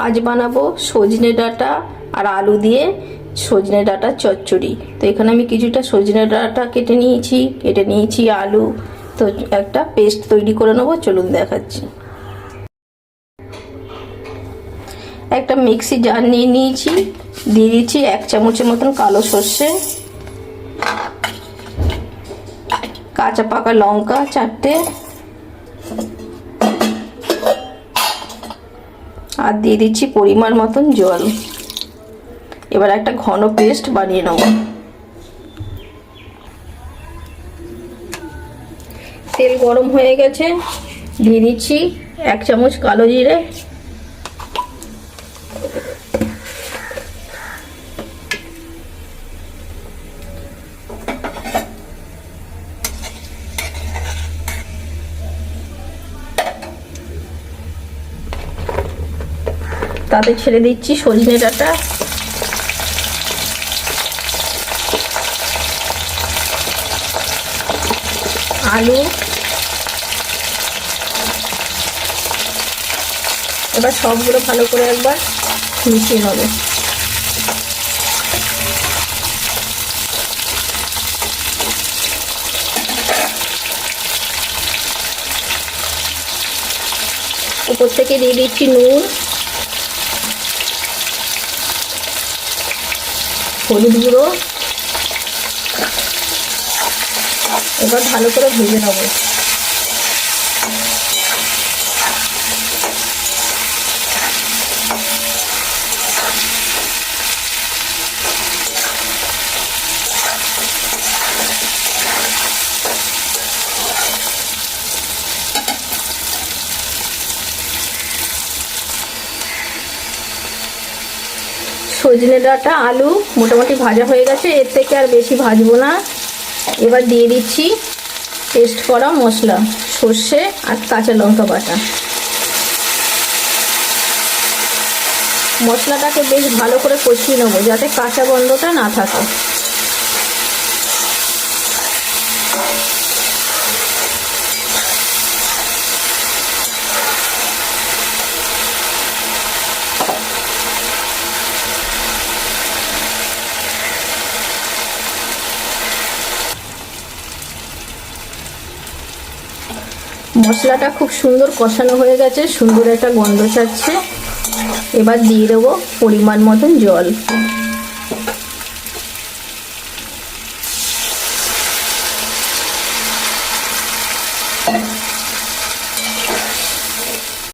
আজ বানাবো সজনে ডাঁটা আর আলু দিয়ে সজনে ডাঁটা চচ্চড়ি। তো এখানে আমি কিছুটা সজনে ডাঁটা কেটে নিয়েছি আলু। তো একটা পেস্ট তৈরি করে নেবো, চলুন দেখাচ্ছি। একটা মিক্সি জার নিয়ে নিয়েছি, দিয়ে দিচ্ছি 1 চামচের মতন কালো সর্ষে, কাঁচা পাকা লঙ্কা 4টে, আর দিয়ে দিচ্ছি পরিমাণ মতন জল। এবার একটা ঘন পেস্ট বানিয়ে নেব। তেল গরম হয়ে গেছে, দিয়ে দিচ্ছি 1 চামচ কালো জিরে, তাতে ছেড়ে দিচ্ছি সজনে ডাঁটা, আলু। এবার সবগুলো ভালো করে একবার মিশিয়ে নেব। উপর থেকে দিয়ে দিচ্ছি নুন, হলুদ গুঁড়ো। এবার ভালো করে ভেজে নেব। সজনে ডাঁটা আলু মোটামুটি ভাজা হয়ে গেছে, এর থেকে আর বেশি ভাজবো না। এবার দিয়ে দিচ্ছি পেস্ট করা মশলা, সর্ষে আর কাঁচা লঙ্কা বাটা। মশলাটাকে বেশ ভালো করে কষিয়ে নেবো, যাতে কাঁচা গন্ধটা না থাকে। মশলাটা খুব সুন্দর কষানো হয়ে গেছে, সুন্দর একটা গন্ধ ছাড়ছে। এবার দিয়ে দেবো পরিমাণ মতন জল।